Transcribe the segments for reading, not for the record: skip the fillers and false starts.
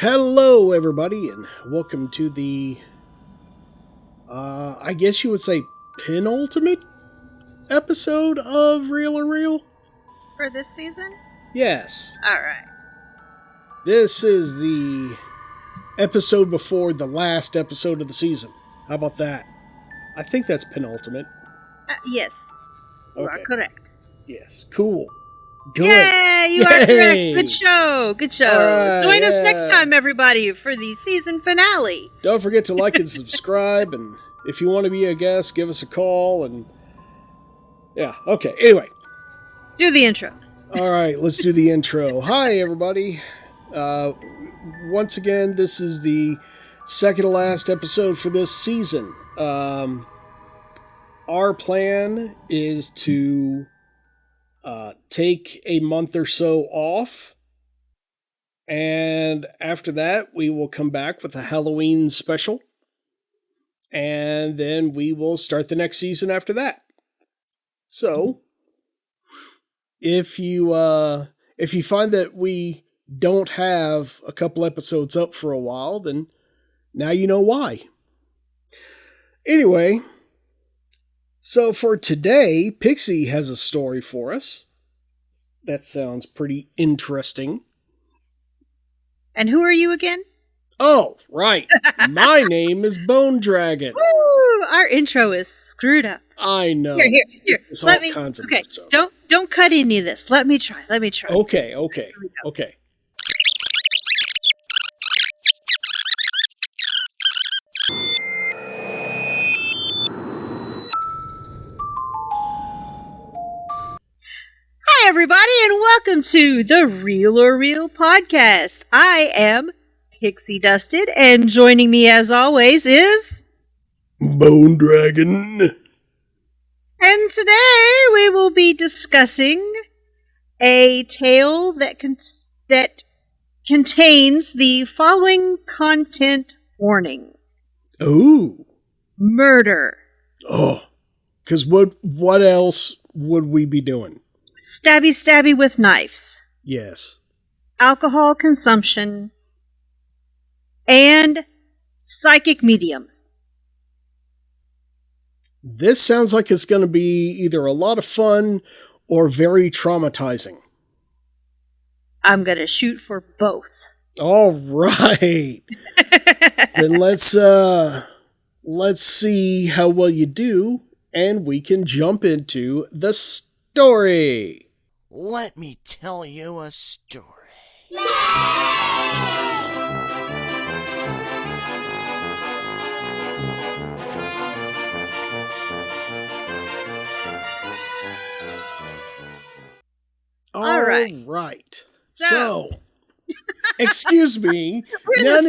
Hello, everybody, and welcome to the, I guess you would say, penultimate episode of Real or Real? For this season? Yes. Alright. This is the episode before the last episode of the season. How about that? I think that's penultimate. Yes. You are correct. Yes. Cool. Good. Yeah, you are correct. Good show. Good show. Right, Join us next time, everybody, for the season finale. Don't forget to like and subscribe, and if you want to be a guest, give us a call, and yeah, okay. Anyway. Do the intro. All right, let's do the intro. Hi, everybody. Once again, this is the second to last episode for this season. Our plan is to take a month or so off, and after that, we will come back with a Halloween special, and then we will start the next season after that. So, if you find that we don't have a couple episodes up for a while, then now you know why. Anyway, so for today, Pyxie has a story for us. That sounds pretty interesting. And who are you again? Oh, right. My name is Bone Dragon. Woo! Our intro is screwed up. I know. Here. Let me. Okay, don't cut any of this. Let me try. Okay. Hi, everybody, and welcome to the Real or Real podcast. I am Pixie Dusted, and joining me as always is Bone Dragon. And today we will be discussing a tale that contains the following content warnings. Ooh. Murder. Oh. Because what else would we be doing? Stabby with knives. Yes. Alcohol consumption. And psychic mediums. This sounds like it's going to be either a lot of fun or very traumatizing. I'm going to shoot for both. All right. Then let's see how well you do, and we can jump into the story. Let me tell you a story. All right. So, excuse me. No.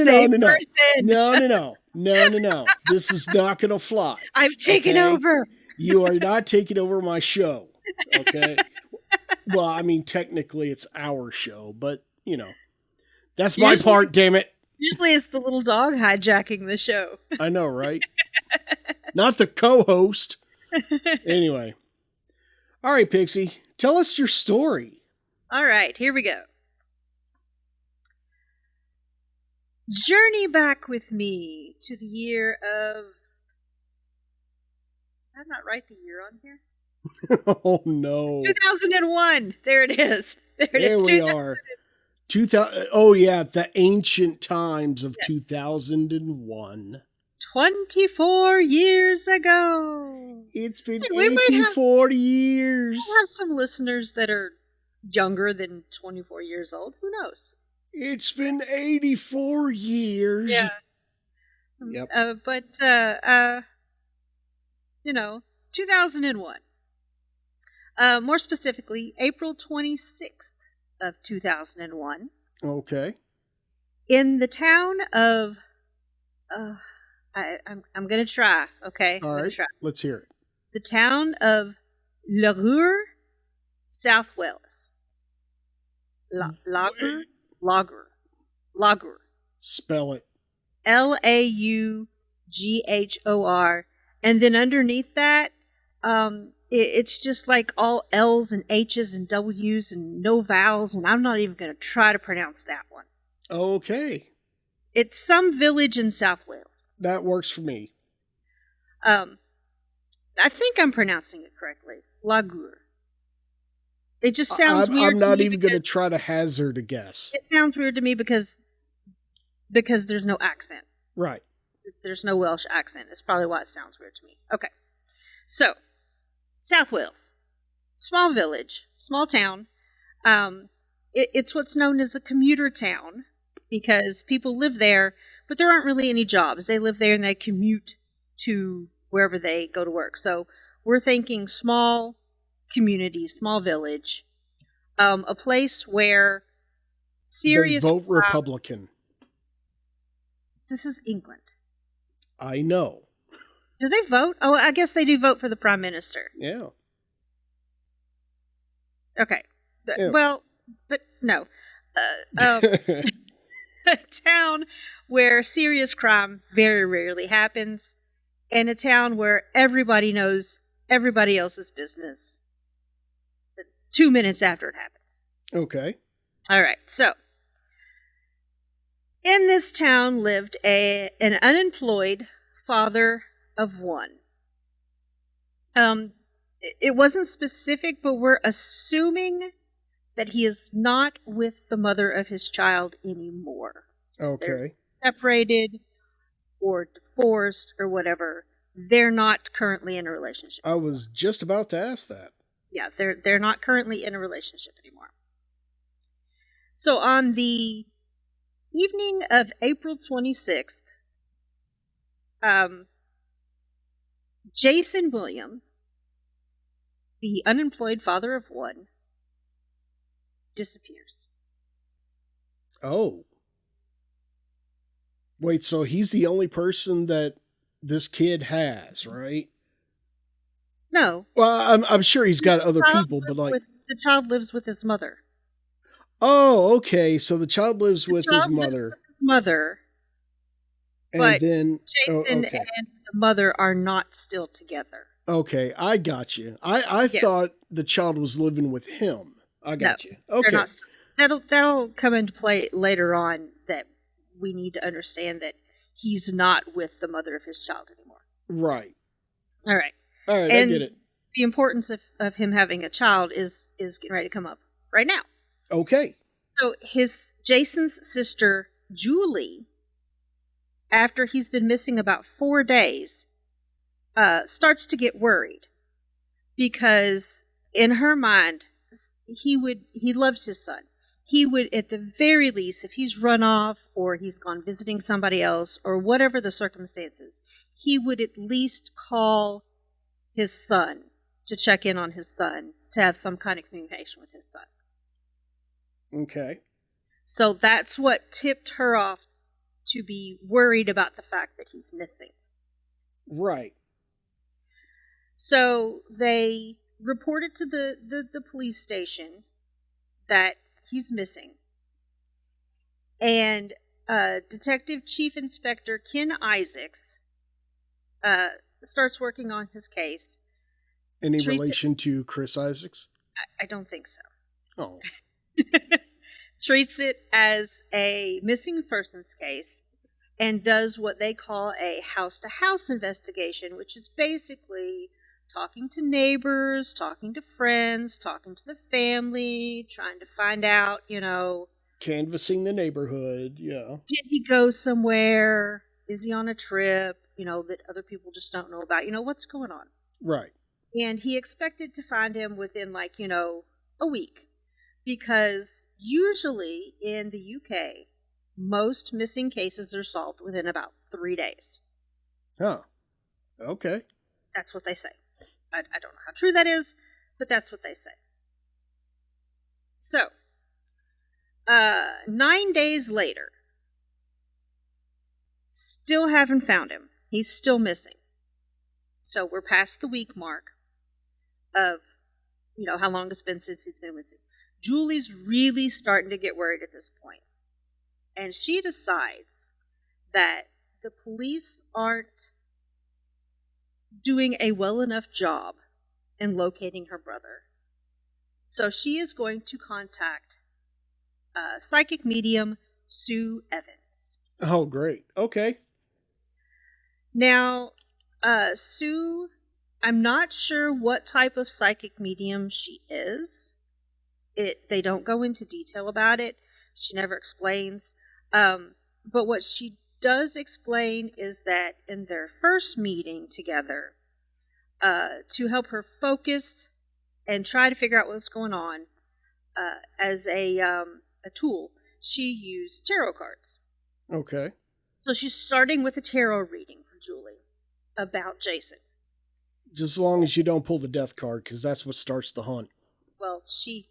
This is not going to fly. I've taken over. You are not taking over my show. Okay. Well, I mean, technically it's our show, but, that's my part, damn it. Usually it's the little dog hijacking the show. I know, right? Not the co-host. Anyway. All right, Pyxie, tell us your story. All right, here we go. Journey back with me to the year of... Did I not write the year on here? Oh, no. 2001. There it is. There we are. 2000. Oh, yeah, the ancient times of 2001. 24 years ago. It's been 84 years. We'll have some listeners that are younger than 24 years old. Who knows? It's been 84 years. Yeah. Yep. 2001. More specifically, April 26th of 2001. Okay. In the town of... I'm going to try, okay? All right, let's hear it. The town of Lagur, South Wales. Lagur. Spell it. Laughor. And then underneath that, it's just like all L's and H's and W's and no vowels, and I'm not even going to try to pronounce that one. Okay. It's some village in South Wales. That works for me. I think I'm pronouncing it correctly. Lagur. It just sounds weird. I'm not even going to try to hazard a guess. It sounds weird to me because there's no accent. Right. There's no Welsh accent. It's probably why it sounds weird to me. Okay. So, South Wales. Small village. Small town. It's what's known as a commuter town because people live there, but there aren't really any jobs. They live there and they commute to wherever they go to work. So we're thinking small community, small village, a place where serious... They vote Republican. This is England. I know. Do they vote? Oh, I guess they do vote for the Prime Minister. Yeah. Okay. Yeah. Well, but no. A town where serious crime very rarely happens, and a town where everybody knows everybody else's business 2 minutes after it happens. Okay. All right. So, in this town lived an unemployed father of one. It wasn't specific, but we're assuming that he is not with the mother of his child anymore. Okay. They're separated or divorced or whatever. They're not currently in a relationship. I was just about to ask that. Yeah, they're not currently in a relationship anymore. So on the evening of April 26th, Jason Williams, the unemployed father of one, disappears. Oh. Wait, so he's the only person that this kid has, right? No. Well, I'm sure he's got other people, but like... The child lives with his mother. Oh, okay. So the child lives with his mother. And then... Jason and the mother are not still together. Okay, I got you. I thought the child was living with him. I got you. Okay. That'll come into play later on, that we need to understand that he's not with the mother of his child anymore. Right. All right, and I get it. The importance of him having a child is getting ready to come up right now. Okay. So Jason's sister, Julie, after he's been missing about 4 days, starts to get worried because in her mind, he loves his son. He would, at the very least, if he's run off or he's gone visiting somebody else or whatever the circumstances, he would at least call his son to check in on his son, to have some kind of communication with his son. Okay. So that's what tipped her off to be worried about the fact that he's missing. Right. So they reported to the police station that he's missing. And Detective Chief Inspector Ken Isaacs starts working on his case. Any relation to Chris Isaacs? I don't think so. Oh. Treats it as a missing persons case and does what they call a house-to-house investigation, which is basically talking to neighbors, talking to friends, talking to the family, trying to find out, canvassing the neighborhood, yeah. Did he go somewhere? Is he on a trip, that other people just don't know about? What's going on? Right. And he expected to find him within, a week. Because usually in the UK, most missing cases are solved within about 3 days. Oh, okay. That's what they say. I don't know how true that is, but that's what they say. So, 9 days later, still haven't found him. He's still missing. So we're past the week mark of, how long it's been since he's been missing. Julie's really starting to get worried at this point. And she decides that the police aren't doing a well enough job in locating her brother. So she is going to contact psychic medium Sue Evans. Oh, great. Okay. Now, Sue, I'm not sure what type of psychic medium she is. They don't go into detail about it. She never explains. But what she does explain is that in their first meeting together, to help her focus and try to figure out what's going on, as a tool, she used tarot cards. Okay. So she's starting with a tarot reading for Julie about Jason. Just as long as you don't pull the death card, because that's what starts the hunt. Well, she.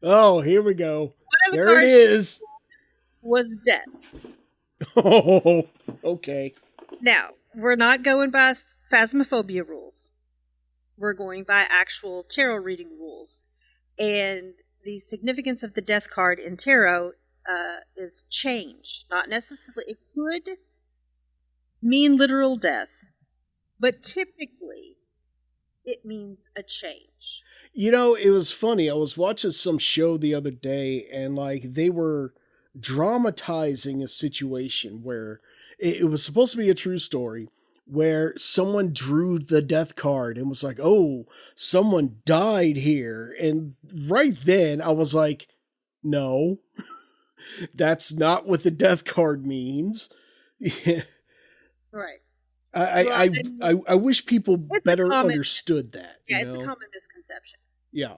Oh, here we go. The there it is. Was death. Oh, okay. Now, we're not going by phasmophobia rules. We're going by actual tarot reading rules. And the significance of the death card in tarot is change. Not necessarily, it could mean literal death, but typically it means a change. You know, it was funny. I was watching some show the other day, and they were dramatizing a situation where it was supposed to be a true story, where someone drew the death card and was like, "Oh, someone died here." And right then I was like, "No, that's not what the death card means." Right. I wish people better understood that. Yeah, it's a common misconception. Yeah.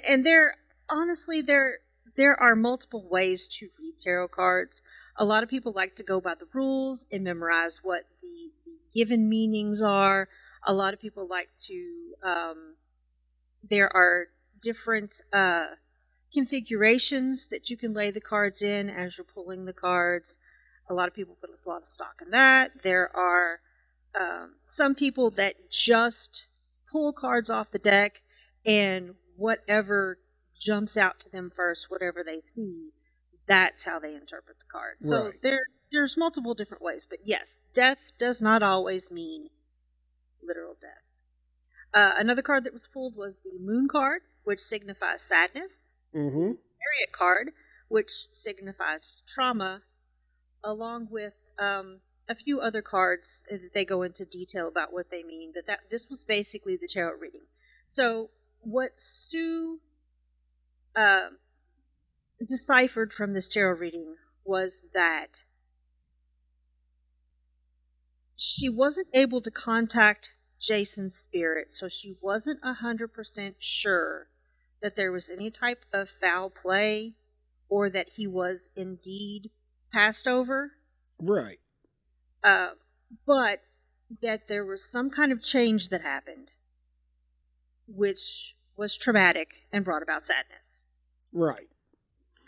And there are multiple ways to read tarot cards. A lot of people like to go by the rules and memorize what the given meanings are. A lot of people like to, there are different configurations that you can lay the cards in as you're pulling the cards. A lot of people put a lot of stock in that. There are some people that just pull cards off the deck, and whatever jumps out to them first, whatever they see, that's how they interpret the card. So there's multiple different ways. But yes, death does not always mean literal death. Another card that was pulled was the Moon card, which signifies sadness. Mm-hmm. Chariot card, which signifies trauma, along with a few other cards that they go into detail about what they mean. But this was basically the tarot reading. So what Sue deciphered from this tarot reading was that she wasn't able to contact Jason's spirit, so she wasn't 100% sure that there was any type of foul play or that he was indeed passed over. Right. But that there was some kind of change that happened, which was traumatic and brought about sadness. Right.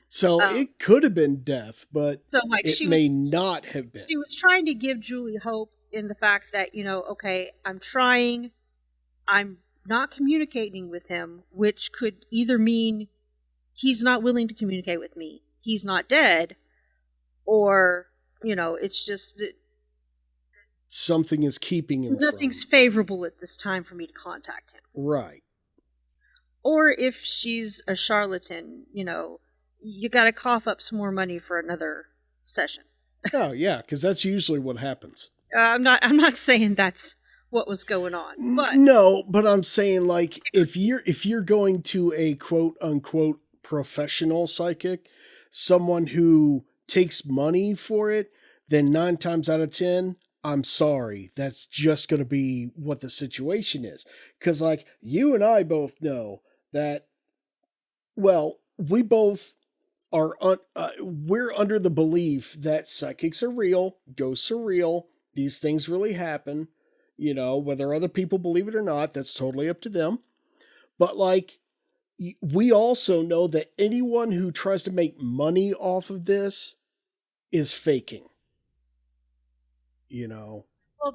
So it could have been death, but it may not have been. She was trying to give Julie hope in the fact that, okay, I'm trying, I'm not communicating with him, which could either mean he's not willing to communicate with me, he's not dead, or, it's just that something is keeping him nothing's favorable at this time for me to contact him. Right. Or if she's a charlatan, you got to cough up some more money for another session. Oh yeah, because that's usually what happens. I'm not saying that's what was going on, but no, but I'm saying if you're going to a quote unquote professional psychic, someone who takes money for it, then 9 times out of 10, I'm sorry, that's just going to be what the situation is. Because you and I both know that, well, we both are we're under the belief that psychics are real, ghosts are real, these things really happen. Whether other people believe it or not, that's totally up to them. But we also know that anyone who tries to make money off of this is faking. Well,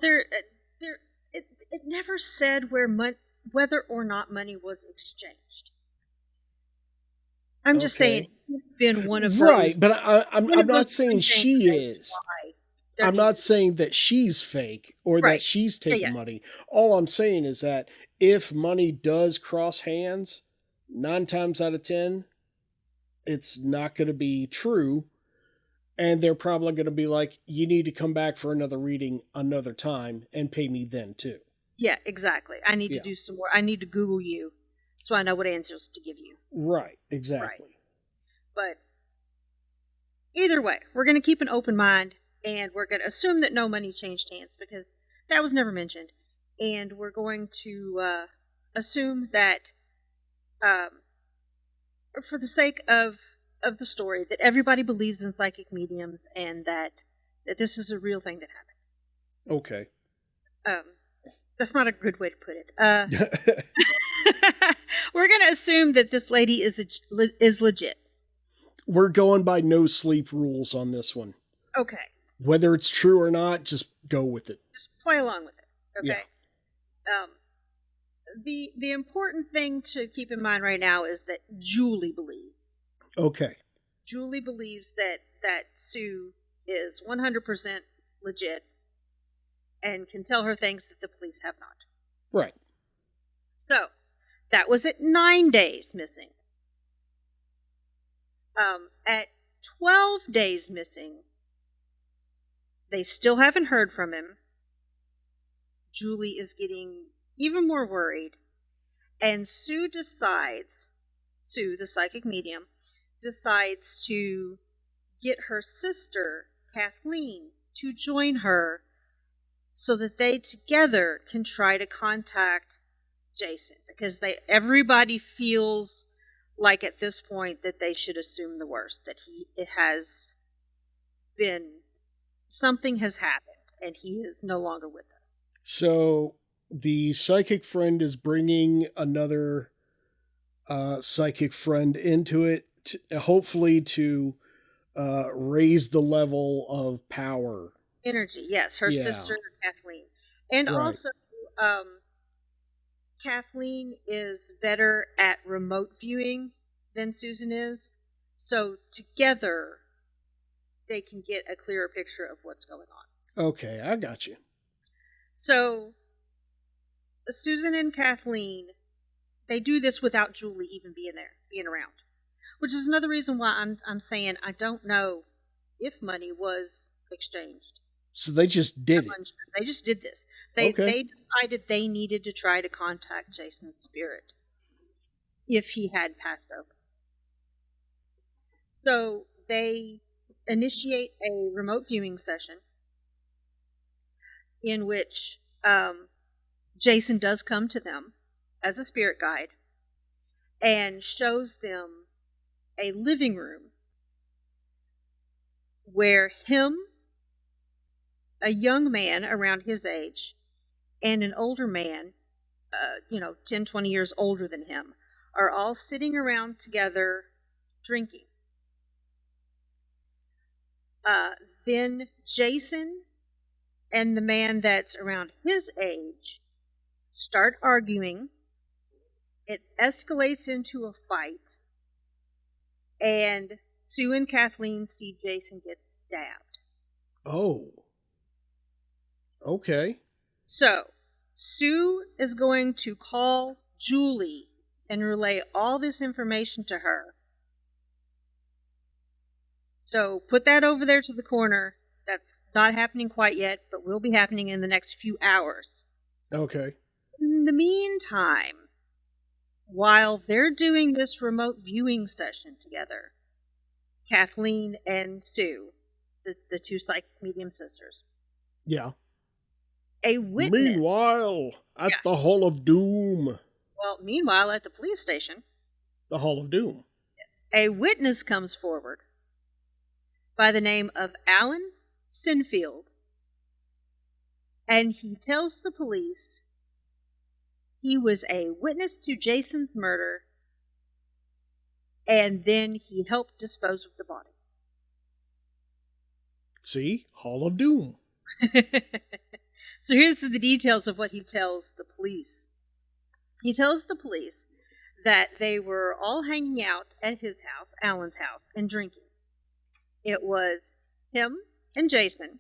it never said whether or not money was exchanged. I'm just saying it's been one of those. Right, but I'm not saying she is. I'm not saying that she's fake or that she's taking money. All I'm saying is that if money does cross hands, 9 times out of 10, it's not going to be true. And they're probably going to be like, you need to come back for another reading another time and pay me then too. Yeah, exactly. I need to do some more. I need to Google you so I know what answers to give you. Right, exactly. Right. But either way, we're going to keep an open mind, and we're going to assume that no money changed hands because that was never mentioned. And we're going to assume that, for the sake of the story, that everybody believes in psychic mediums and that this is a real thing that happened. Okay. That's not a good way to put it. We're going to assume that this lady is legit. We're going by no sleep rules on this one. Okay. Whether it's true or not, just go with it. Just play along with it. Okay. Yeah. The important thing to keep in mind right now is that Julie believes. Okay. Julie believes that Sue is 100% legit and can tell her things that the police have not. Right. So, that was at 9 days missing. At 12 days missing, they still haven't heard from him. Julie is getting even more worried. And Sue, the psychic medium, decides to get her sister, Kathleen, to join her so that they together can try to contact Jason. Because everybody feels like at this point that they should assume the worst, that something has happened and he is no longer with us. So the psychic friend is bringing another psychic friend into it, hopefully to raise the level of power. Energy, yes. Her sister, Kathleen. And also, Kathleen is better at remote viewing than Susan is. So together, they can get a clearer picture of what's going on. Okay, I got you. So, Susan and Kathleen, they do this without Julie even being around. Which is another reason why I'm saying I don't know if money was exchanged. So they just did it. They just did this. They decided they needed to try to contact Jason's spirit if he had passed over. So they initiate a remote viewing session in which Jason does come to them as a spirit guide and shows them a living room where him, a young man around his age, and an older man, 10, 20 years older than him, are all sitting around together drinking. Then Jason and the man that's around his age start arguing. It escalates into a fight. And Sue and Kathleen see Jason get stabbed. Oh. Okay. So, Sue is going to call Julie and relay all this information to her. So, put that over there to the corner. That's not happening quite yet, but will be happening in the next few hours. Okay. In the meantime, while they're doing this remote viewing session together, Kathleen and Sue, the two psychic medium sisters. Yeah. A witness. Meanwhile, at the Hall of Doom. Well, meanwhile, at the police station. The Hall of Doom. Yes. A witness comes forward by the name of Alan Sinfield. And he tells the police he was a witness to Jason's murder, and then he helped dispose of the body. See? Hall of Doom. So here's the details of what he tells the police. He tells the police that they were all hanging out at his house, Alan's house, and drinking. It was him and Jason,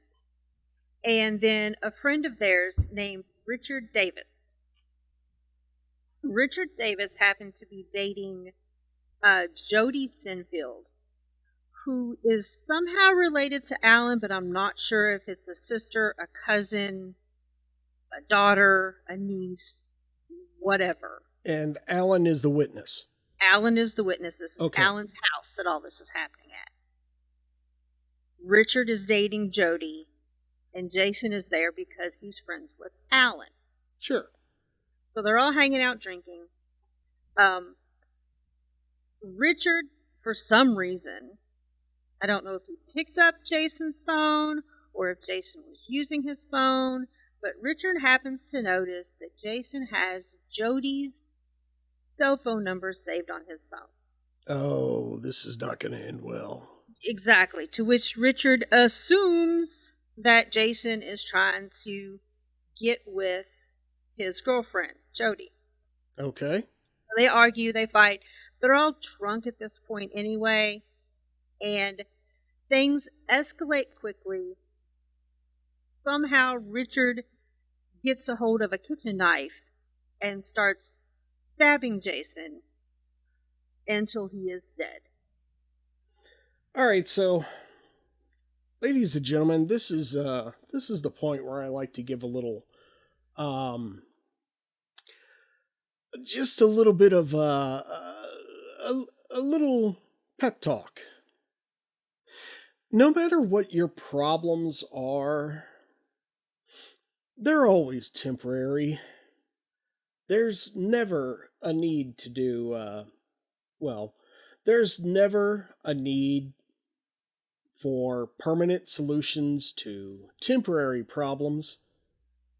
and then a friend of theirs named Richard Davis. Richard Davis happened to be dating Jody Sinfield, who is somehow related to Alan, but I'm not sure if it's a sister, a cousin, a daughter, a niece, whatever. And Alan is the witness. Alan is the witness. This is Alan's house that all this is happening at. Richard is dating Jody, and Jason is there because he's friends with Alan. Sure. So they're all hanging out drinking. Richard, for some reason, I don't know if he picked up Jason's phone or if Jason was using his phone, but Richard happens to notice that Jason has Jody's cell phone number saved on his phone. Oh, this is not going to end well. Exactly. To which Richard assumes that Jason is trying to get with his girlfriend, Jody. Okay. They argue, they fight. They're all drunk at this point anyway, and things escalate quickly. Somehow Richard gets a hold of a kitchen knife and starts stabbing Jason until he is dead. All right, so ladies and gentlemen, this is the point where I like to give a little just a little bit of a little pep talk. No matter what your problems are, they're always temporary. There's never a need to do, there's never a need for permanent solutions to temporary problems.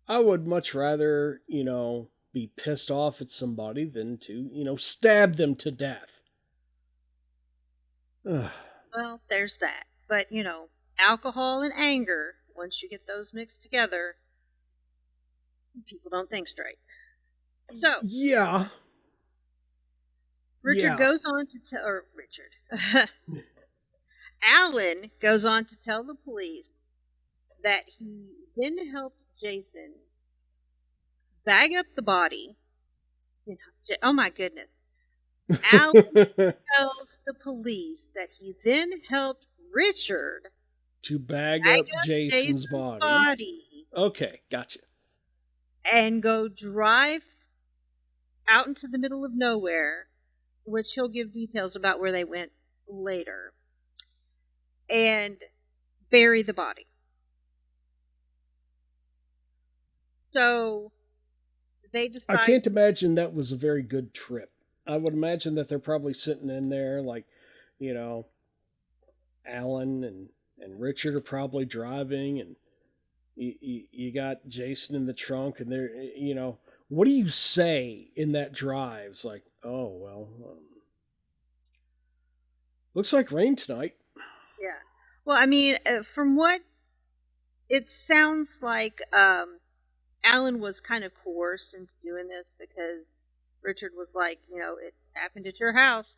I would much rather, be pissed off at somebody than to, stab them to death. Well, there's that. But, alcohol and anger, once you get those mixed together, people don't think straight. So, yeah. Richard goes on to tell, or Richard, Alan goes on to tell the police that he then helped Jason bag up the body. Oh my goodness. Alan tells the police that he then helped Richard to bag up Jason's body. Okay, gotcha. And go drive out into the middle of nowhere, which he'll give details about where they went later, and bury the body. So they decide. I can't imagine that was a very good trip. I would imagine that they're probably sitting in there, like, Alan and Richard are probably driving, and you got Jason in the trunk, and they're, what do you say in that drive? It's like, oh, well, looks like rain tonight. Yeah. Well, I mean, from what it sounds like, Alan was kind of coerced into doing this because Richard was like, it happened at your house.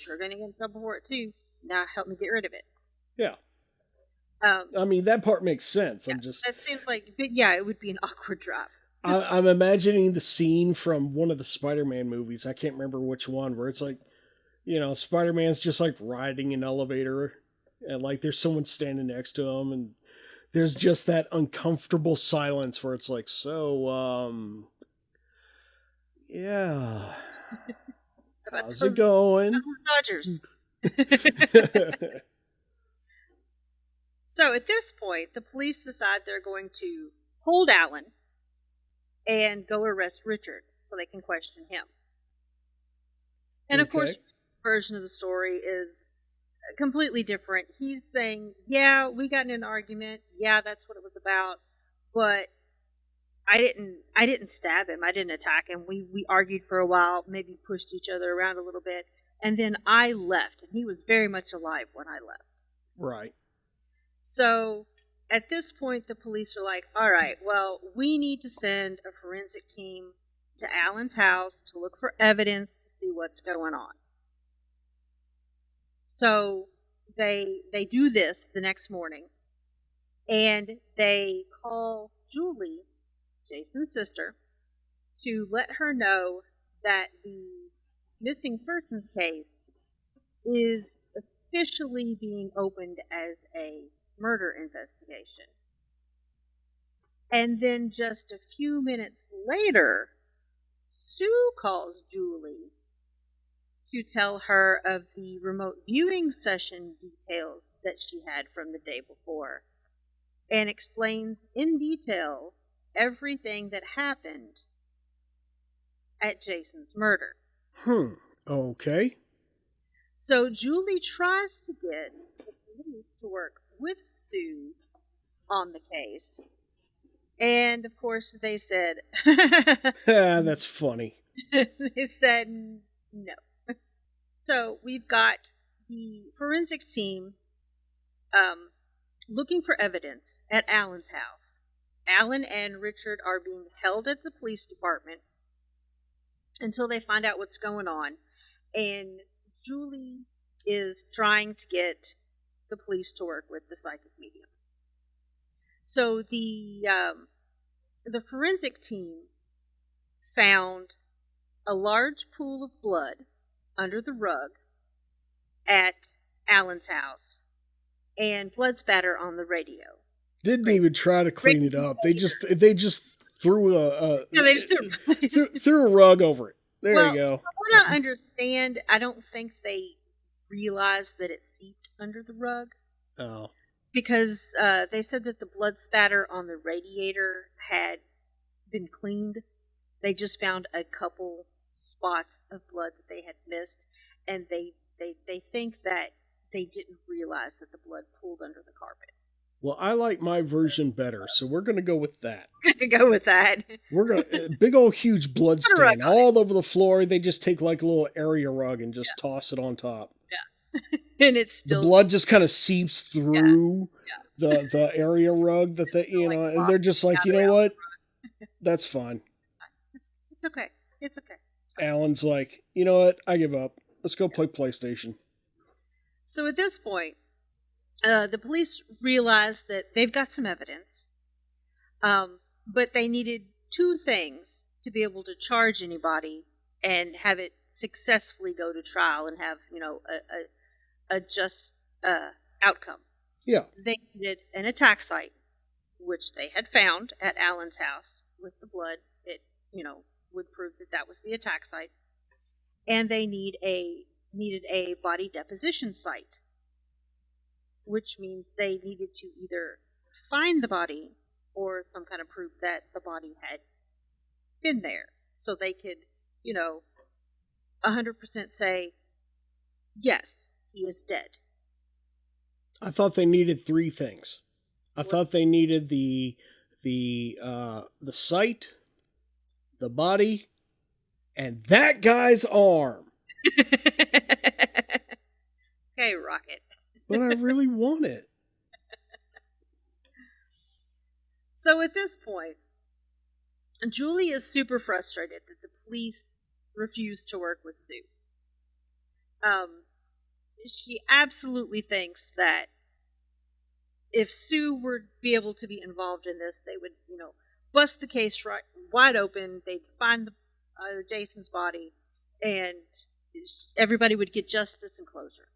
You're going to get in trouble for it too. Now help me get rid of it. Yeah. I mean, that part makes sense. Yeah, that seems like, but yeah, it would be an awkward drive. I'm imagining the scene from one of the Spider-Man movies. I can't remember which one, where it's like, Spider-Man's just like riding an elevator, and like there's someone standing next to him, and there's just that uncomfortable silence where it's like, so, yeah, how's it going? Dodgers. So at this point, the police decide they're going to hold Alan and go arrest Richard so they can question him. And of course, version of the story is completely different. He's saying, yeah, we got in an argument. Yeah, that's what it was about. But I didn't stab him. I didn't attack him. We argued for a while, maybe pushed each other around a little bit. And then I left. And he was very much alive when I left. Right. So at this point, the police are like, all right, well, we need to send a forensic team to Alan's house to look for evidence to see what's going on. So they do this the next morning, and they call Julie, Jason's sister, to let her know that the missing persons case is officially being opened as a murder investigation. And then just a few minutes later, Sue calls Julie to tell her of the remote viewing session details that she had from the day before, and explains in detail everything that happened at Jason's murder. Okay. So Julie tries to get the police to work with Sue on the case. And of course they said That's funny. they said no. So we've got the forensics team looking for evidence at Alan's house. Alan and Richard are being held at the police department until they find out what's going on. And Julie is trying to get the police to work with the psychic medium. So the forensic team found a large pool of blood under the rug at Alan's house and blood spatter on the radio. Didn't even try to clean it up. They just threw threw a rug over it. There you go. From what I understand, I don't think they realized that it seeped under the rug. Oh. Because they said that the blood spatter on the radiator had been cleaned. They just found a couple spots of blood that they had missed, and they think that they didn't realize that the blood pooled under the carpet. Well, I like my version better, so we're going to go with that. Go with that. We're going to big old huge blood stain all over the floor. They just take like a little area rug and just toss it on top. Yeah. And it's still the blood just kind of seeps through the area rug that they, and they're just like, you know what? That's fine. It's okay. It's okay. Alan's like, you know what? I give up. Let's go play PlayStation. So at this point, the police realized that they've got some evidence, but they needed two things to be able to charge anybody and have it successfully go to trial and have, a just outcome. Yeah. They needed an attack site, which they had found at Alan's house with the blood. It, would prove that that was the attack site. And they needed a body deposition site, which means they needed to either find the body or some kind of proof that the body had been there. So they could, 100% say, yes, he is dead. I thought they needed three things. I thought they needed the site, the body, and that guy's arm. Okay, Rocket. But I really want it. So at this point, Julie is super frustrated that the police refuse to work with Sue. She absolutely thinks that if Sue were to be able to be involved in this, they would, bust the case wide open. They'd find Jason's body, and everybody would get justice and closure.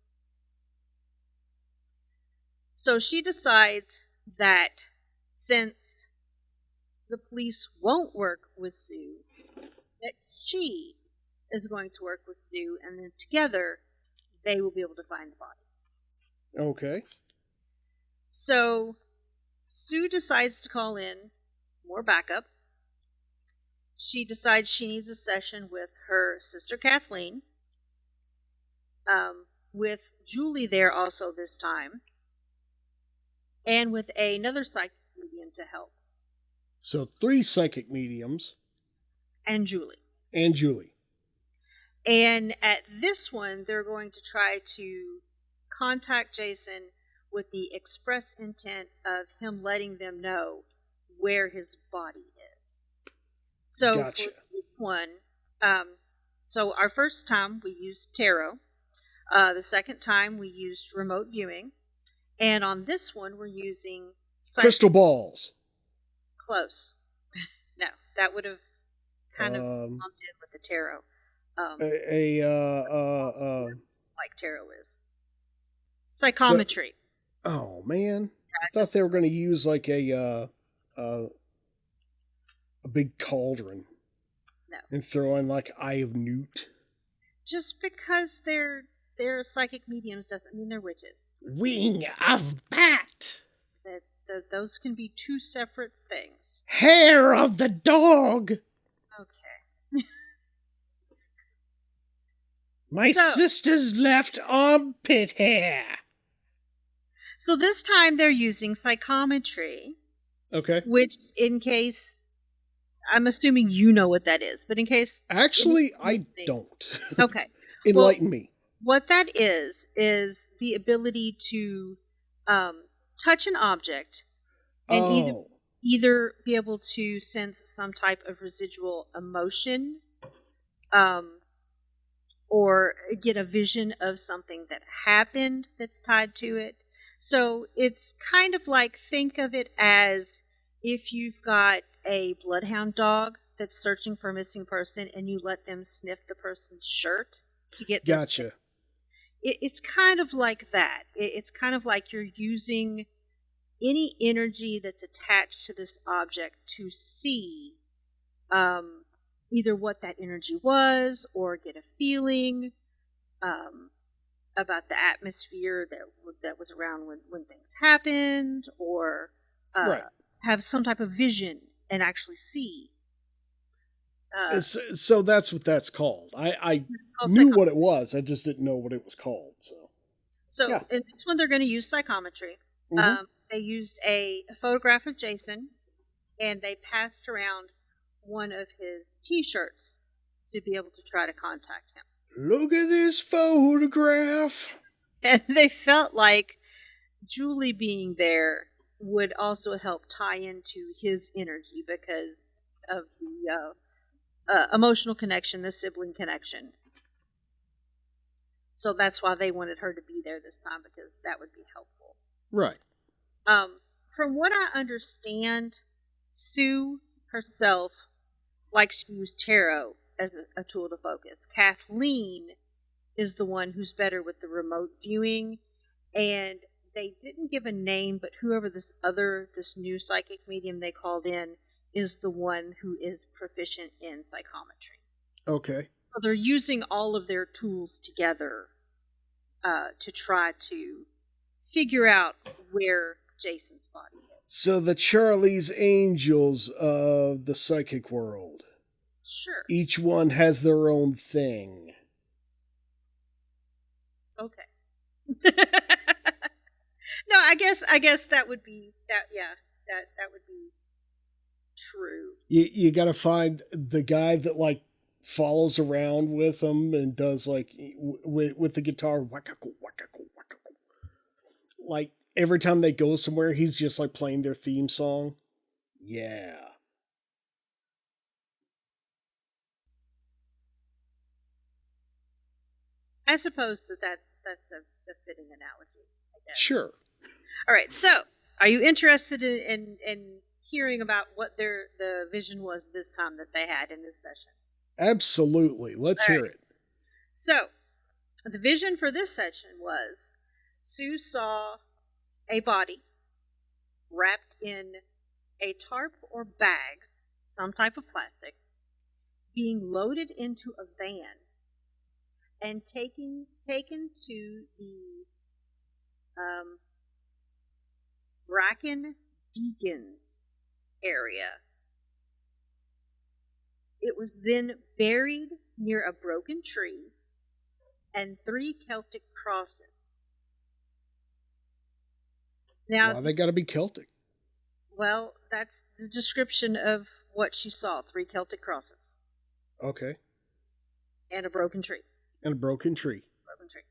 So she decides that since the police won't work with Sue, that she is going to work with Sue, and then together they will be able to find the body. Okay. So Sue decides to call in more backup. She decides she needs a session with her sister Kathleen, with Julie there also this time, and with another psychic medium to help. So 3 psychic mediums. And Julie. And at this one, they're going to try to contact Jason with the express intent of him letting them know where his body is. So gotcha. For this one, so our first time we used tarot. The second time we used remote viewing. And on this one, we're using crystal balls. Close. No, that would have kind of lumped in with the tarot. like tarot is. Psychometry. Oh man, I thought they were going to use like a big cauldron. No. And throw in like Eye of Newt. Just because they're psychic mediums doesn't mean they're witches. Wing of Bat. Those can be two separate things. Hair of the dog. Okay. My sister's left armpit hair. So this time they're using psychometry. Okay. Which, in case, I'm assuming you know what that is, but in case... Actually, I don't. Okay. Enlighten me. What that is the ability to touch an object and either be able to sense some type of residual emotion or get a vision of something that happened that's tied to it. So it's kind of like, think of it as if you've got a bloodhound dog that's searching for a missing person and you let them sniff the person's shirt to get... Gotcha. It's kind of like that. It's kind of like you're using any energy that's attached to this object to see either what that energy was or get a feeling about the atmosphere that was around when things happened, or have some type of vision and actually see. So that's what that's called. I knew what it was. I just didn't know what it was called. So in this one, they're going to use psychometry. Mm-hmm. They used a photograph of Jason, and they passed around one of his T-shirts to be able to try to contact him. Look at this photograph. And they felt like Julie being there would also help tie into his energy because of the emotional connection, the sibling connection. So that's why they wanted her to be there this time, because that would be helpful. Right. From what I understand, Sue herself likes to use tarot as a tool to focus. Kathleen is the one who's better with the remote viewing, and they didn't give a name, but whoever this new psychic medium they called in is the one who is proficient in psychometry. Okay. So they're using all of their tools together to try to figure out where Jason's body is. So the Charlie's Angels of the psychic world. Sure. Each one has their own thing. Okay. No, I guess that would be that. Yeah, that would be true. You got to find the guy that like follows around with them and does like with the guitar, like every time they go somewhere, he's just like playing their theme song. Yeah. I suppose that's a fitting analogy, I guess. Sure. All right. So, are you interested in hearing about what the vision was this time that they had in this session? Absolutely. Let's hear it. So, the vision for this session was Sue saw a body wrapped in a tarp or bags, some type of plastic, being loaded into a van and taken to the Bracken Beacons area. It was then buried near a broken tree and 3 Celtic crosses. Now, why they gotta be Celtic? Well, that's the description of what she saw: 3 Celtic crosses. Okay. And a broken tree. And a broken tree. Broken tree.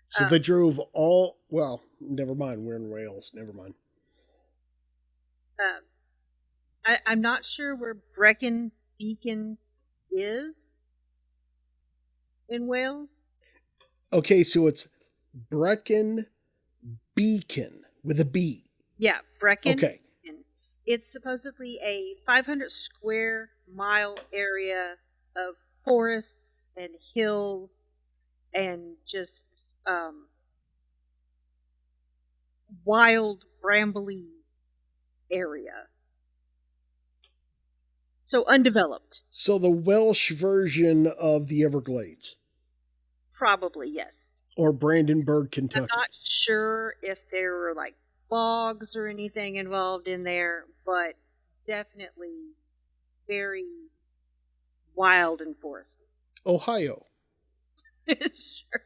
So they drove all... Well, never mind. We're in Wales. Never mind. I'm not sure where Brecon Beacons is in Wales. Okay, so it's Brecon Beacon with a B. Yeah, Brecon. Okay. Beacon. It's supposedly a 500 square mile area of forests and hills and just wild, brambly area. So undeveloped. So the Welsh version of the Everglades. Probably, yes. Or Brandenburg, I'm Kentucky. not sure if there were like bogs or anything involved in there, but definitely very wild and foresty. Ohio. Sure.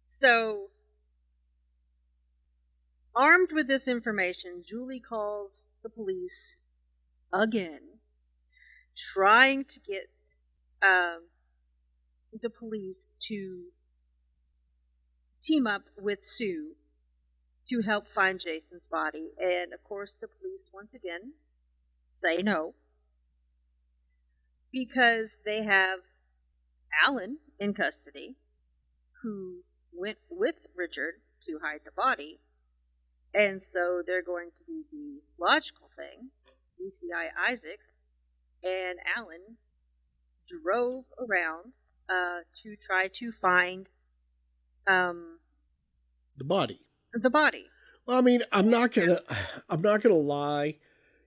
So, armed with this information, Julie calls the police again, trying to get the police to team up with Sue to help find Jason's body. And of course, the police once again say no, because they have Alan in custody, who went with Richard to hide the body. And so they're going to do the logical thing. DCI Isaacs and Alan drove around to try to find the body. The body. Well, I mean, I'm not gonna lie.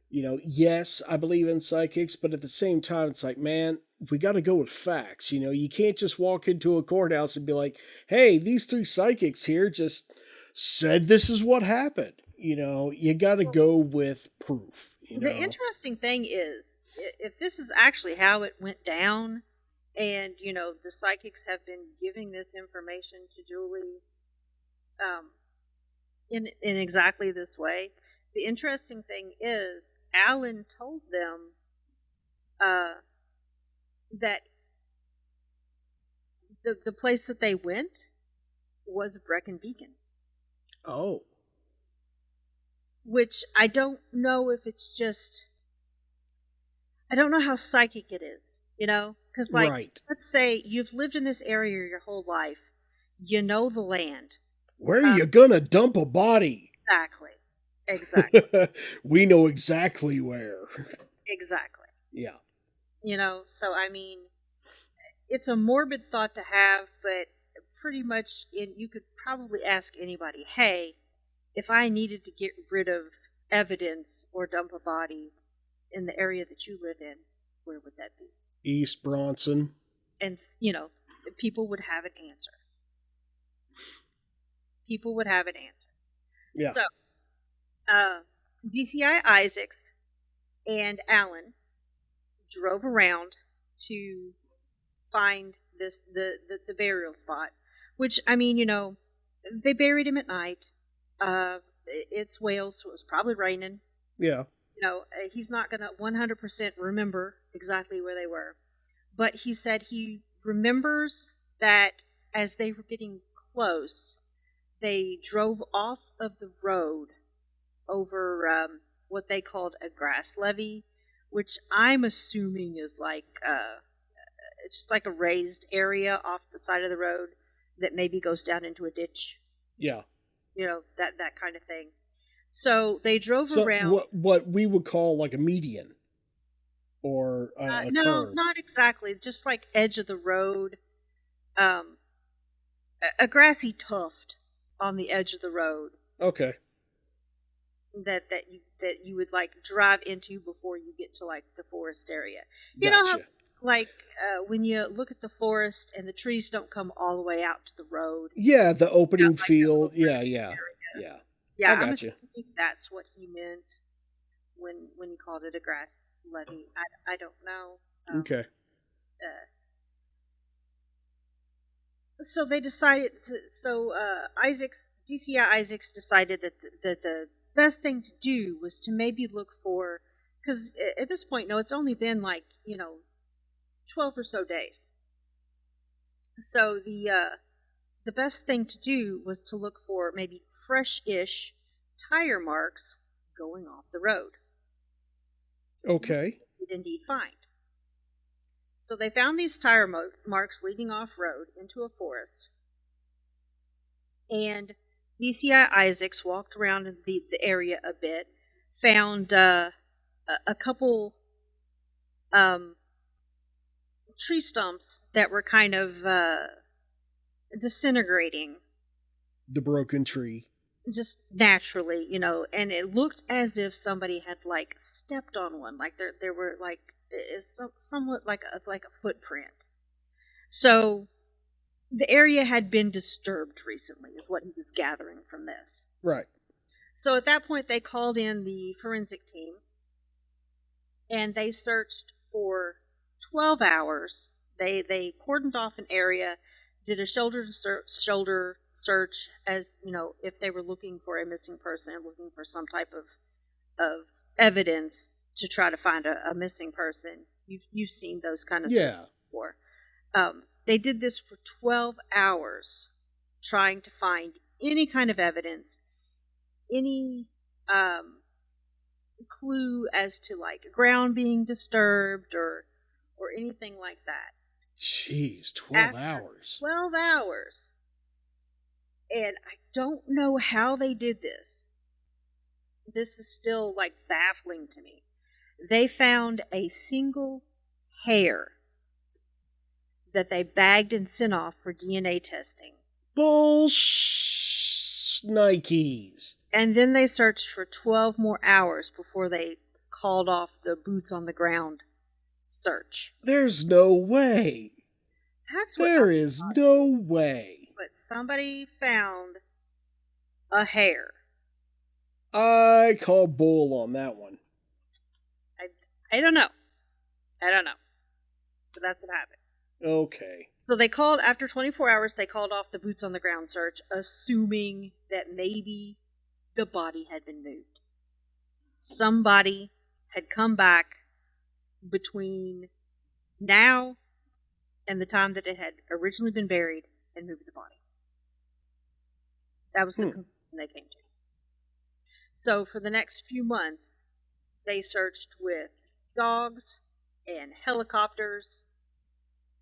You know, yes, I believe in psychics, but at the same time, it's like, man, we got to go with facts. You know, you can't just walk into a courthouse and be like, hey, these three psychics here just said this is what happened. You know, you got to go with proof. The interesting thing is, if this is actually how it went down, and, you know, the psychics have been giving this information to Julie in exactly this way, the interesting thing is, Alan told them that the place that they went was Brecon Beacons. Oh. Which I don't know if it's just... I don't know how psychic it is, you know? Because, like, right. Let's say you've lived in this area your whole life. You know the land. Where are you gonna dump a body? Exactly. We know exactly where. Exactly. Yeah. You know, so I mean, it's a morbid thought to have, but pretty much you could probably ask anybody, hey, if I needed to get rid of evidence or dump a body in the area that you live in, where would that be? East Bronson. And, you know, people would have an answer. People would have an answer. Yeah. So, DCI Isaacs and Alan drove around to find the burial spot, which, I mean, you know, they buried him at night. It's Wales, so it was probably raining. Yeah. You know, he's not going to 100% remember exactly where they were. But he said he remembers that as they were getting close, they drove off of the road over what they called a grass levee, which I'm assuming is like it's just like a raised area off the side of the road that maybe goes down into a ditch. Yeah. You know, that kind of thing. So they drove around. What we would call like a median. Or a no, curve. not exactly. Just like edge of the road. A grassy tuft on the edge of the road. Okay. That you would like drive into before you get to like the forest area. You Gotcha. know how like when you look at the forest and the trees don't come all the way out to the road. Yeah, the opening like field. The Yeah. Yeah, I I'm got you. assuming that's what he meant when he called it a grass levee. I don't know. Okay. So they decided. DCI Isaacs decided that the best thing to do was to maybe look for, because at this point, no, it's only been like 12 or so days. So the best thing to do was to look for maybe fresh-ish tire marks going off the road. Okay. They did indeed find. So they found these tire marks leading off-road into a forest. And DCI Isaacs walked around in the area a bit, found a couple tree stumps that were kind of disintegrating. The broken tree. Just naturally, and it looked as if somebody had like stepped on one, like there were like it's somewhat like a footprint. So the area had been disturbed recently, is what he was gathering from this. Right. So at that point, they called in the forensic team, and they searched for 12 hours. They cordoned off an area, did a shoulder to shoulder search, as if they were looking for a missing person, looking for some type of evidence to try to find a missing person. You've seen those kind of things before. They did this for 12 hours, trying to find any kind of evidence, any clue as to like ground being disturbed or anything like that. Jeez, 12 hours. 12 hours. And I don't know how they did this. This is still like baffling to me. They found a single hair that they bagged and sent off for DNA testing. Nikes. And then they searched for 12 more hours before they called off the boots on the ground search. There's no way. There is no way. But somebody found a hair. I call bull on that one. I don't know. But that's what happened. Okay. So after 24 hours, they called off the boots on the ground search, assuming that maybe the body had been moved. Somebody had come back between now and the time that it had originally been buried and moved the body. That was the conclusion they came to. So for the next few months, they searched with dogs and helicopters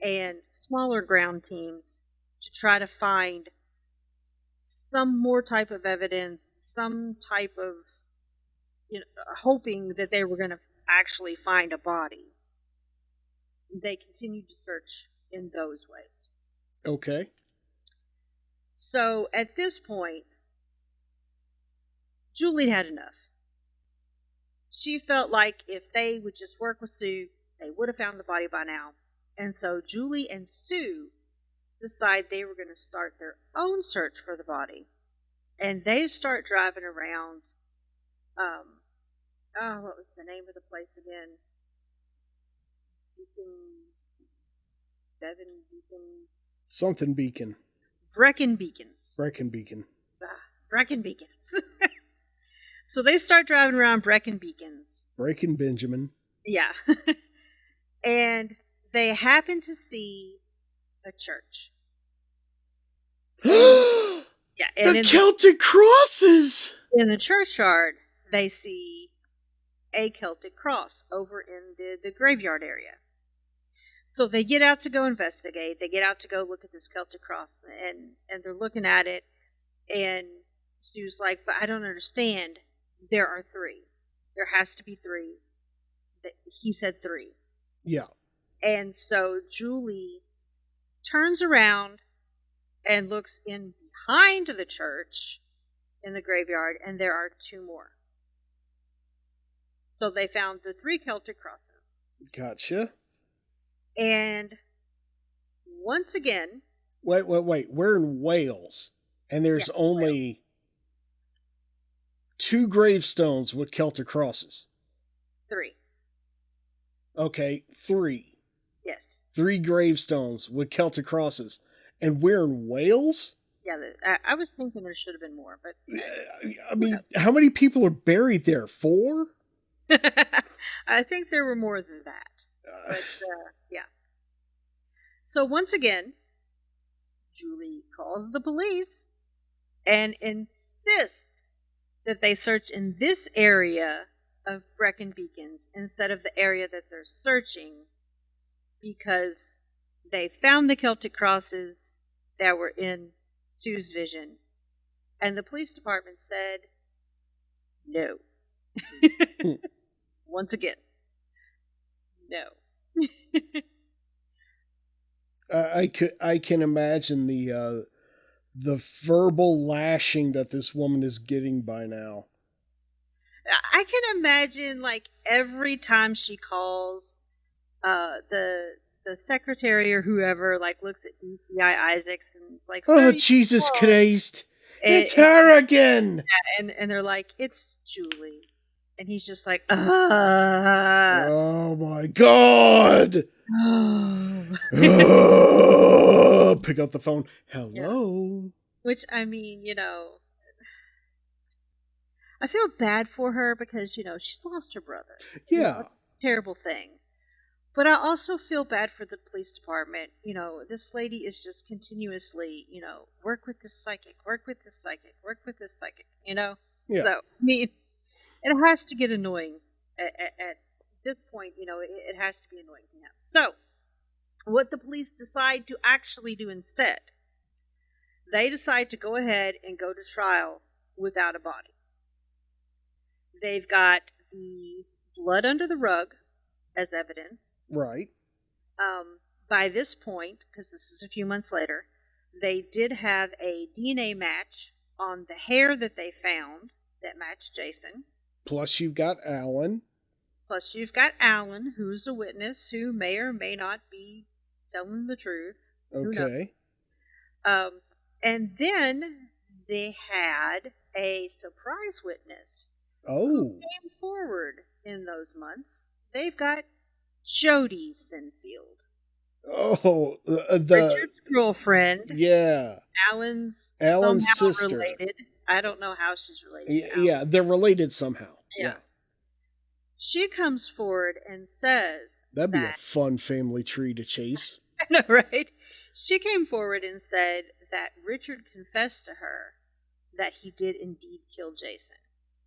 and smaller ground teams to try to find some more type of evidence, some type of, hoping that they were going to actually find a body. They continued to search in those ways. Okay. So at this point, Julie had enough. She felt like if they would just work with Sue, they would have found the body by now. And so Julie and Sue decide they were going to start their own search for the body. And they start driving around, what was the name of the place again? Something Beacon. Brecon Beacons. Brecon Beacon. Brecon Beacons. So they start driving around Brecon Beacons. Brecon Benjamin. Yeah. And they happen to see a church. Yeah, and the Celtic crosses! In the churchyard, they see a Celtic cross over in the graveyard area. So they get out to go investigate. They get out to go look at this Celtic cross, and they're looking at it, and Sue's like, but I don't understand. There are 3. There has to be 3. He said 3. Yeah. And so Julie turns around and looks in behind the church in the graveyard, and there are 2 more. So they found the 3 Celtic crosses. Gotcha. And once again... Wait. We're in Wales, and there's only 2 gravestones with Celtic crosses. 3. Okay, 3. Yes. 3 gravestones with Celtic crosses. And we're in Wales? Yeah, I was thinking there should have been more, but... I mean, how many people are buried there? 4? I think there were more than that. But, yeah. So once again, Julie calls the police and insists that they search in this area of Brecon Beacons instead of the area that they're searching, because they found the Celtic crosses that were in Sue's vision, and the police department said no. Once again, no. I can imagine the verbal lashing that this woman is getting by now. I can imagine like every time she calls, the secretary or whoever like looks at DCI Isaacs and is like, Oh, "Sir, Jesus called." Christ! And, It's her again! and they're like, "It's Julie," and he's just like, Oh my God! oh. Oh, pick up the phone. Yeah. Hello? Which, I mean, I feel bad for her because, she's lost her brother. Yeah. It's a terrible thing. But I also feel bad for the police department. This lady is just continuously, work with this psychic, work with this psychic, work with this psychic, Yeah. So, I mean, it has to get annoying at this point, it has to be annoying to him. So, what the police decide to actually do instead, they decide to go ahead and go to trial without a body. They've got the blood under the rug as evidence. Right. By this point, because this is a few months later, they did have a DNA match on the hair that they found that matched Jason. Plus, you've got Alan. Plus, you've got Alan, who's a witness who may or may not be telling the truth. Okay. And then they had a surprise witness who came forward in those months. They've got Jody Sinfield. Oh, Richard's girlfriend. Yeah. Alan's sister. Related. I don't know how she's related. Yeah, they're related somehow. Yeah. She comes forward and says that'd be a fun family tree to chase. I know, right? She came forward and said that Richard confessed to her that he did indeed kill Jason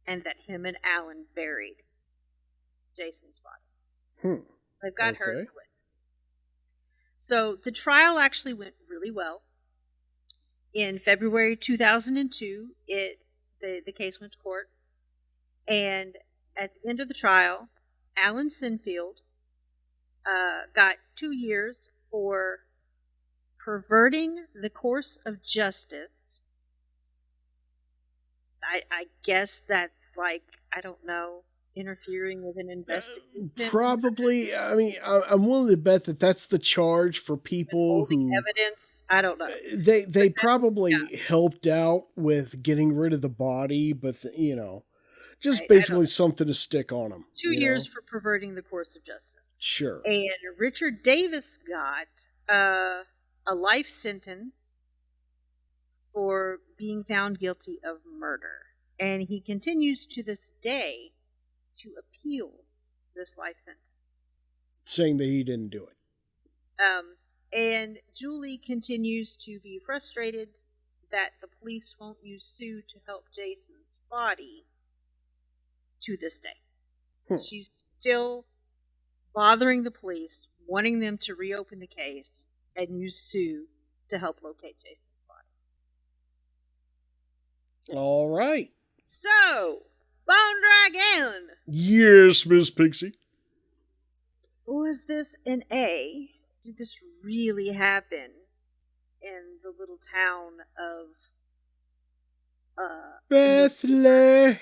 and that him and Alan buried Jason's body. They've got her as a witness. So the trial actually went really well. In February 2002, the case went to court, and at the end of the trial, Alan Sinfield got 2 years for perverting the course of justice. I guess that's like, I don't know, interfering with an investigation. Probably. I mean, I'm willing to bet that that's the charge for people who evidence. I don't know. They probably helped out with getting rid of the body, but just basically something to stick on them. 2 years for perverting the course of justice. Sure. And Richard Davis got a life sentence for being found guilty of murder. And he continues to this day to appeal this life sentence, saying that he didn't do it. And Julie continues to be frustrated that the police won't use Sue to help Jason's body to this day. She's still bothering the police, wanting them to reopen the case and use Sue to help locate Jason's body. All right. So, Bone Dragon! Yes, Miss Pyxie. Was this an A? Did this really happen in the little town of Bethlehem?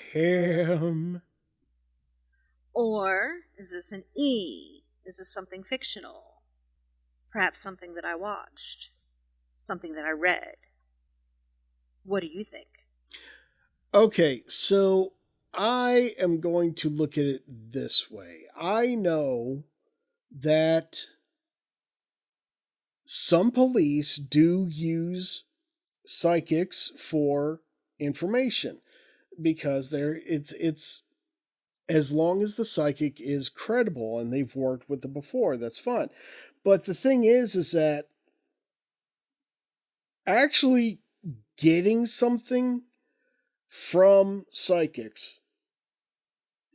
Or is this an E? Is this something fictional? Perhaps something that I watched? Something that I read? What do you think? Okay, so I am going to look at it this way. I know that some police do use psychics for information because it's as long as the psychic is credible and they've worked with them before, that's fine. But the thing is that actually getting something from psychics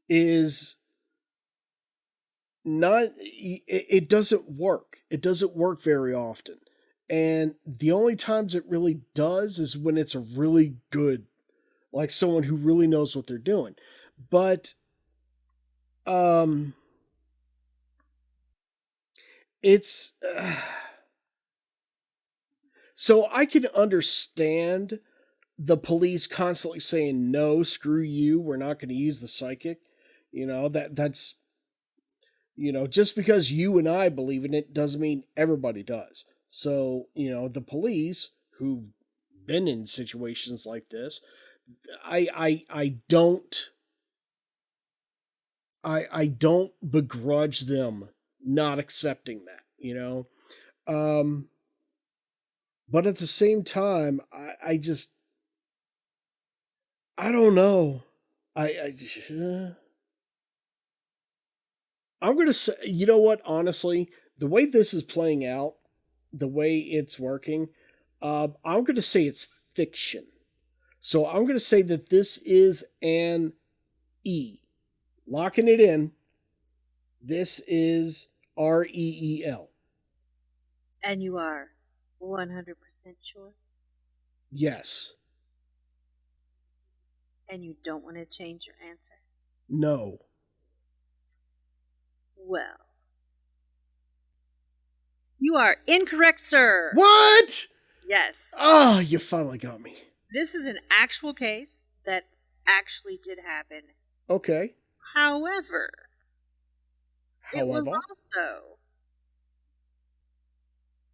is not, it doesn't work. It doesn't work very often. And the only times it really does is when it's a really good, like someone who really knows what they're doing. But, it's, So I can understand the police constantly saying, no, screw you, we're not going to use the psychic. That's just because you and I believe in it doesn't mean everybody does. So, the police who've been in situations like this, I don't begrudge them not accepting that. But at the same time, I don't know. I'm going to say, you know what, honestly, the way this is playing out, the way it's working, I'm going to say it's fiction. So I'm going to say that this is an E. Locking it in. This is REEL. And you are 100% sure? Yes. And you don't want to change your answer? No. Well, you are incorrect, sir. What? Yes. Oh, you finally got me. This is an actual case that actually did happen. Okay. However, it was also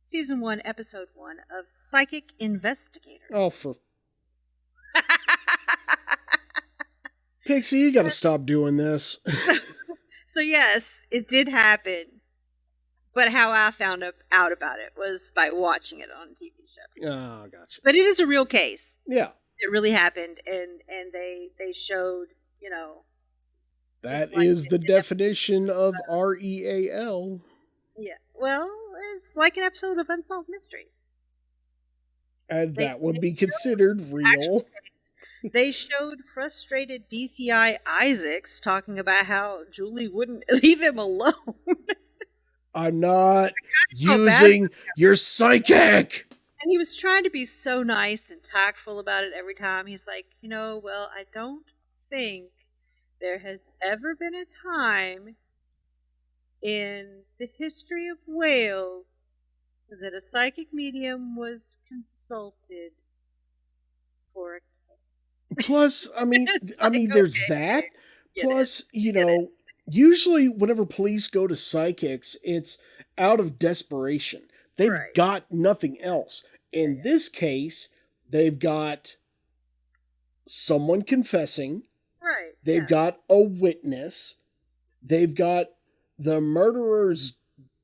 Season 1, Episode 1 of Psychic Investigators. Oh, for... Pyxie, you gotta stop doing this. So yes, it did happen. But how I found out about it was by watching it on a TV show. Oh, gotcha. But it is a real case. Yeah. It really happened, and they showed, That is the definition of REAL. Yeah. Well, it's like an episode of Unsolved Mysteries. And that would be considered real. They showed frustrated DCI Isaacs talking about how Julie wouldn't leave him alone. I'm not using your psychic! And he was trying to be so nice and tactful about it every time. He's like, well, I don't think there has ever been a time in the history of Wales that a psychic medium was consulted for a case. Plus, there's that. Plus, usually whenever police go to psychics, it's out of desperation. They've got nothing else. In this case, they've got someone confessing. Right. They've got a witness. They've got the murderer's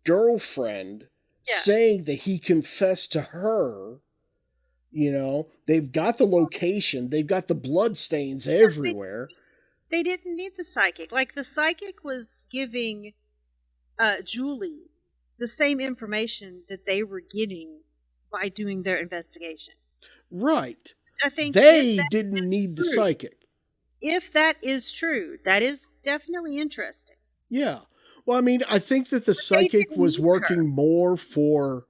girlfriend saying that he confessed to her. They've got the location. They've got the blood stains everywhere. They didn't need the psychic. Like, the psychic was giving Julie the same information that they were getting by doing their investigation. Right. I think they didn't need the psychic. If that is true, that is definitely interesting. Yeah. Well, I think that the psychic was working more for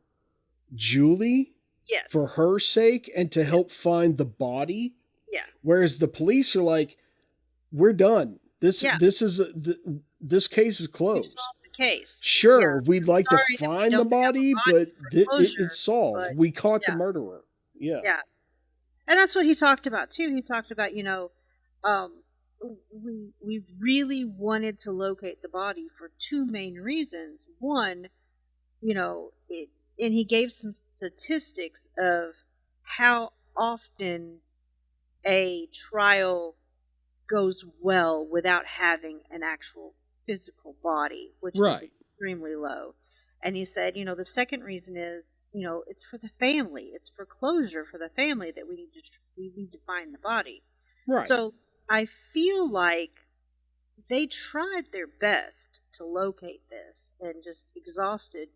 Julie. Yes. For her sake and to help find the body. Yeah. Whereas the police are like, we're done. This case is closed. Solved the case. Sure, we'd like to find the body, but it's solved. We caught the murderer. Yeah. Yeah. And that's what he talked about too. He talked about, we really wanted to locate the body for two main reasons. One, and he gave some statistics of how often a trial goes well without having an actual physical body, which is extremely low. And he said, the second reason is, it's for the family. It's for closure for the family that we need to find the body. Right. So I feel like they tried their best to locate this and just exhausted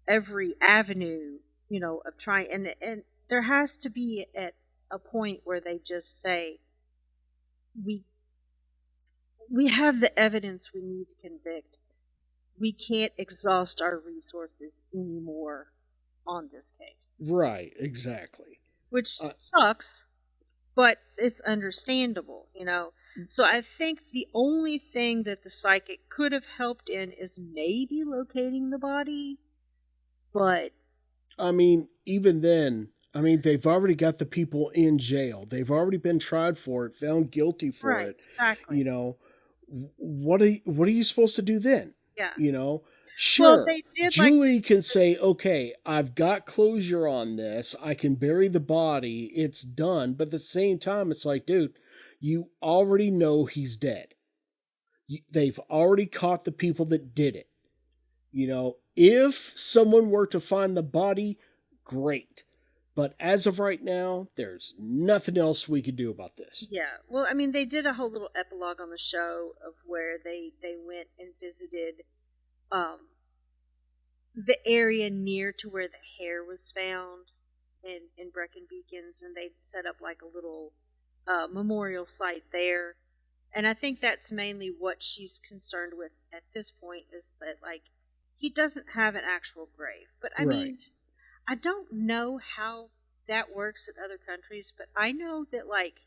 every avenue, of trying, and there has to be at a point where they just say, we have the evidence we need to convict. We can't exhaust our resources anymore on this case. Right, exactly. Which sucks, but it's understandable, So I think the only thing that the psychic could have helped in is maybe locating the body, but I mean, even then, I mean, they've already got the people in jail. They've already been tried for it, found guilty for Right, it. exactly. You know, what are you supposed to do then? Yeah. You know, Well, sure, they did like Julie can say, okay, I've got closure on this. I can bury the body. It's done. But at the same time, it's like, dude, you already know he's dead. They've already caught the people that did it. You know, if someone were to find the body, great. But as of right now, there's nothing else we could do about this. Yeah. Well, I mean, they did a whole little epilogue on the show of where they went and visited um the area near to where the hair was found in Brecon Beacons, and they set up like a little memorial site there. And I think that's mainly what she's concerned with at this point is that like he doesn't have an actual grave. But I Right. mean, I don't know how that works in other countries, but I know that like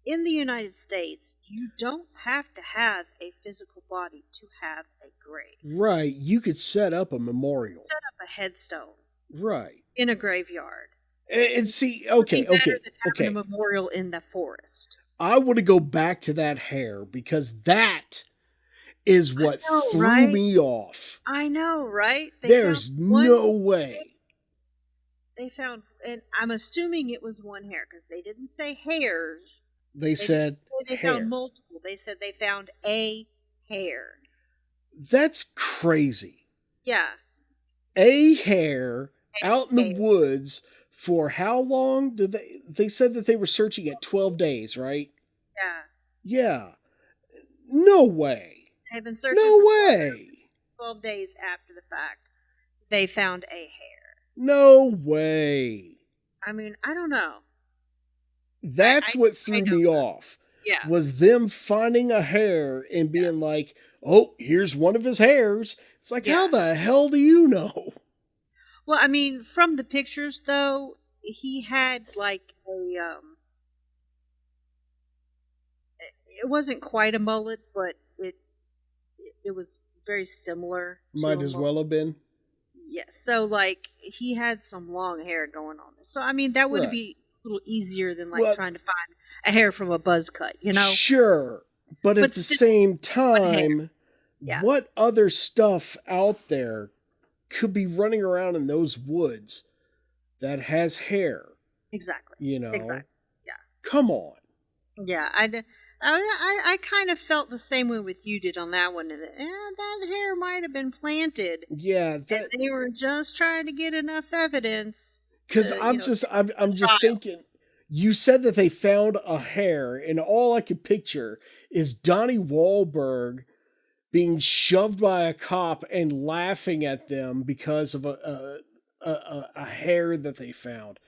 in the United States, you don't have to have a physical body to have a grave. Right. You could set up a memorial. Set up a headstone Right. in a graveyard. And see, Would be okay, better okay, than having okay. a memorial in the forest. I want to go back to that hair because that is what know, threw right? me off. I know, right? There's found one- no way. They found, and I'm assuming it was one hair because they didn't say hairs. They said They hair. found multiple. They said they found a hair. That's crazy. Yeah. A hair out in the hair. woods for how long did they said that they were searching it 12 days, right? Yeah. Yeah. No way. They've been searching No for way. 12 days after the fact. They found a hair. No way. I mean, I don't know. That's what threw me off. Yeah. Was them finding a hair and being like, oh, here's one of his hairs. It's like, how the hell do you know? Well, I mean, from the pictures, though, he had like a it wasn't quite a mullet, but it was very similar. Might as well have been. Yeah, so like he had some long hair going on. So I mean, that would be a little easier than like trying to find a hair from a buzz cut, you know? Sure, but at the same time, what other stuff out there could be running around in those woods that has hair? Exactly. You know? Exactly. Yeah. Come on. Yeah, I kind of felt the same way with you did on that one. That hair might have been planted. Yeah, and they were just trying to get enough evidence. Because I'm just thinking. You said that they found a hair, and all I could picture is Donnie Wahlberg being shoved by a cop and laughing at them because of a hair that they found.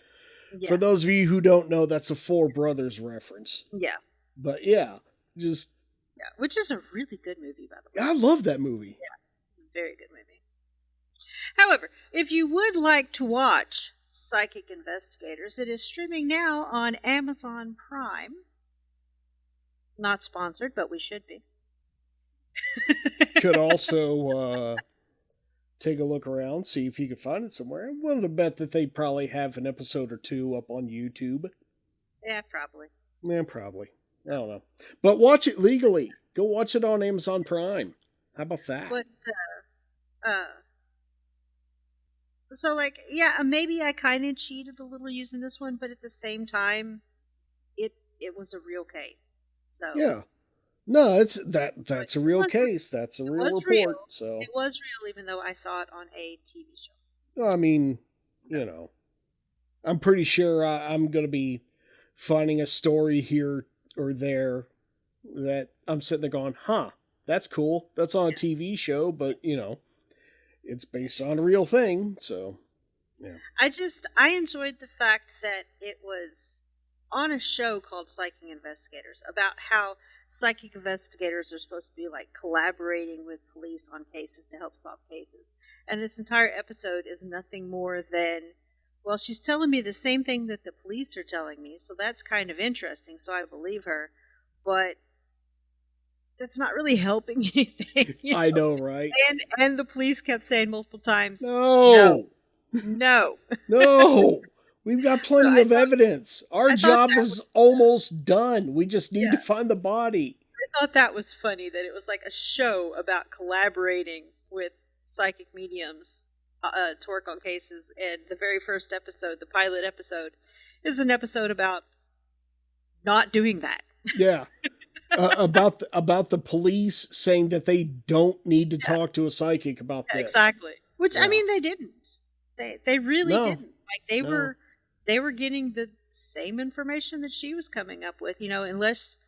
Yeah. For those of you who don't know, that's a Four Brothers reference. Yeah. But yeah, just... Yeah, which is a really good movie, by the way. I love that movie. Yeah, very good movie. However, if you would like to watch Psychic Investigators, it is streaming now on Amazon Prime. Not sponsored, but we should be. Could also take a look around, see if you can find it somewhere. I'm willing to bet that they probably have an episode or two up on YouTube. Yeah, probably. Yeah, probably. I don't know. But watch it legally. Go watch it on Amazon Prime. How about that? But, so, like, yeah, maybe I kind of cheated a little using this one, but at the same time, it was a real case. So yeah. No, that's a real case. That's a real report. Real. So it was real, even though I saw it on a TV show. I mean, you know, I'm pretty sure I'm going to be finding a story here or there that I'm sitting there going, huh, that's cool. That's on a TV show, but, you know, it's based on a real thing, so, yeah. I enjoyed the fact that it was on a show called Psychic Investigators, about how psychic investigators are supposed to be, like, collaborating with police on cases to help solve cases. And this entire episode is nothing more than, well, she's telling me the same thing that the police are telling me, so that's kind of interesting, so I believe her. But that's not really helping anything. I know, right? And the police kept saying multiple times, No. No. No, we've got plenty of evidence. Our I thought job that is almost done. We just need to Yeah. find the body. I thought that was funny that it was like a show about collaborating with psychic mediums to work on cases, and the very first episode, the pilot episode, is an episode about not doing that. Yeah. About the police saying that they don't need to talk to a psychic about Yeah, this. exactly. Which, Yeah. I mean, they didn't. They really No. didn't. Like, they were getting the same information that she was coming up with, unless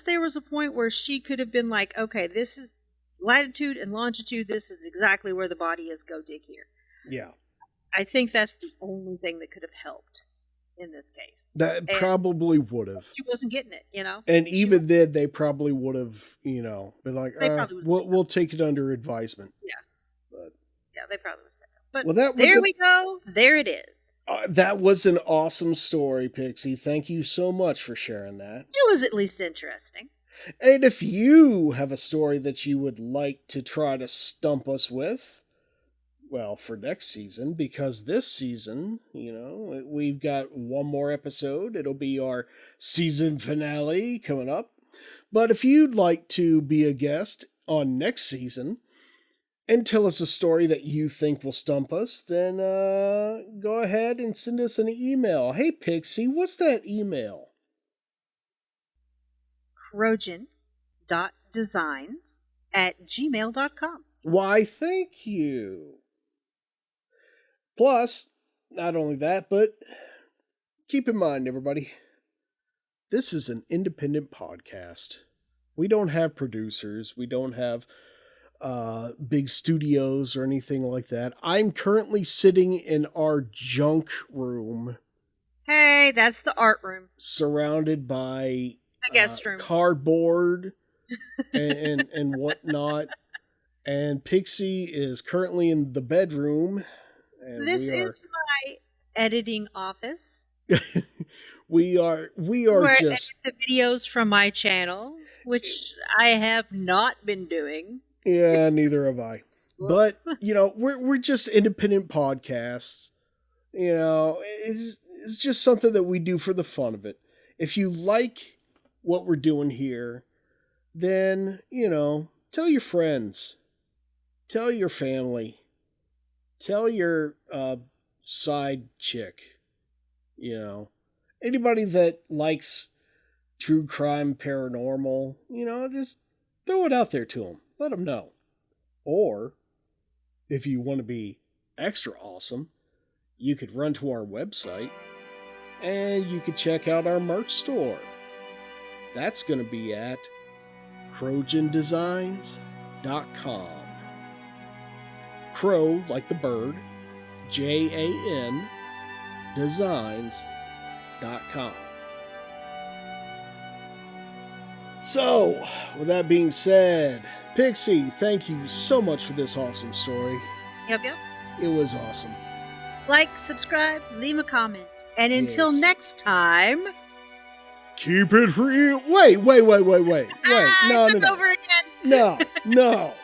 there was a point where she could have been like, okay, this is latitude and longitude, this is exactly where the body is, go dig here. Yeah. I think that's the only thing that could have helped in this case. That probably would have. She wasn't getting it, And even then, they probably would have, been like, we'll take it under advisement. Yeah. But yeah, they probably would have said that. But well, that was there we go. There it is. That was an awesome story, Pyxie. Thank you so much for sharing that. It was at least interesting. And if you have a story that you would like to try to stump us with, well, for next season, because this season, we've got one more episode. It'll be our season finale coming up. But if you'd like to be a guest on next season and tell us a story that you think will stump us, then go ahead and send us an email. Hey, Pyxie, what's that email? Crojan.designs@gmail.com. Why, thank you. Plus, not only that, but keep in mind, everybody, this is an independent podcast. We don't have producers. We don't have big studios or anything like that. I'm currently sitting in our junk room. Hey, that's the art room. Surrounded by The guest room. cardboard and whatnot. And Pyxie is currently in the bedroom. And this is my editing office. we are where just I edit the videos from my channel, which I have not been doing. Yeah, neither have I. Whoops. But we're just independent podcasts. It's just something that we do for the fun of it. If you like what we're doing here, then tell your friends, tell your family, tell your side chick. Anybody that likes true crime, paranormal, just throw it out there to them. Let them know. Or, if you want to be extra awesome, you could run to our website and you could check out our merch store. That's going to be at crojandesigns.com. Crow, like the bird, Jan, designs.com. So, with that being said, Pyxie, thank you so much for this awesome story. Yep. It was awesome. Like, subscribe, leave a comment. And until Yes. next time... Keep it real. Wait. I took No. over again. No.